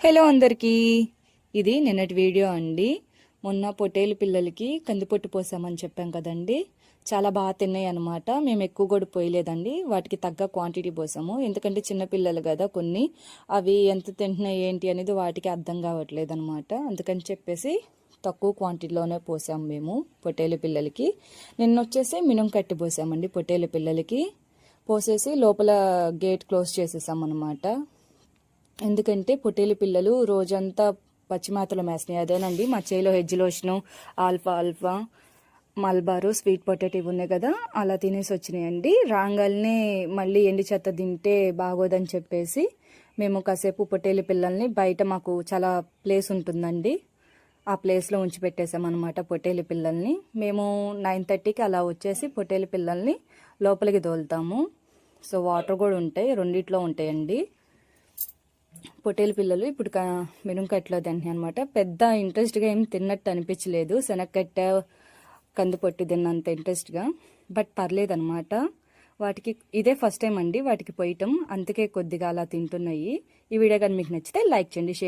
Hello అందరికీ, ఇది నిన్నటి వీడియో అండి. మొన్న పొట్టేలు పిల్లలకి కందిపొట్టు పోసామని చెప్పాం కదండి. చాలా బాగా తిన్నాయి అనమాట. మేము ఎక్కువ కూడా పోయలేదండి, వాటికి తగ్గ క్వాంటిటీ పోసాము. ఎందుకంటే చిన్నపిల్లలు కదా, కొన్ని అవి ఎంత తింటున్నాయి ఏంటి అనేది వాటికి అర్థం కావట్లేదు అనమాట. అందుకని చెప్పేసి తక్కువ క్వాంటిటీలోనే పోసాము మేము పొట్టేలు పిల్లలకి. నిన్న వచ్చేసి మినుం కట్టి పోసామండి పొట్టేలు పిల్లలకి. పోసేసి లోపల గేట్ క్లోజ్ చేసేసాం అనమాట. ఎందుకంటే పొట్టేలు పిల్లలు రోజంతా పచ్చిమేతలు మేస్తున్నాయి. అదేనండి మా చేలో హెజ్ లోషను, ఆల్ఫా ఆల్ఫా, మల్బారు, స్వీట్ పొటాటో ఇవి ఉన్నాయి కదా, అలా తినేసి వచ్చినాయండి. రాగాల్ని మళ్ళీ ఎండి చెత్త తింటే బాగోదని చెప్పేసి మేము కాసేపు పొట్టేలు పిల్లల్ని బయట, మాకు చాలా ప్లేస్ ఉంటుందండి, ఆ ప్లేస్లో ఉంచి పెట్టేసామన్నమాట పొట్టేలు పిల్లల్ని. మేము 9:30కి అలా వచ్చేసి పొట్టేలు పిల్లల్ని లోపలికి తోలుతాము. సో వాటర్ కూడా ఉంటాయి, రెండిట్లో ఉంటాయండి. పొట్టేలు పిల్లలు ఇప్పుడు మినుంకట్లో తింటున్నాయి అనమాట. పెద్ద ఇంట్రెస్ట్గా ఏం తిన్నట్టు అనిపించలేదు, శనగకట్ట కందిపొట్టు తిన్నంత ఇంట్రెస్ట్గా. బట్ పర్లేదనమాట. వాటికి ఇదే ఫస్ట్ టైం అండి వాటికి పోయటం, అందుకే కొద్దిగా అలా తింటున్నాయి. ఈ వీడియో కానీ మీకు నచ్చితే లైక్ చేయండి, షేర్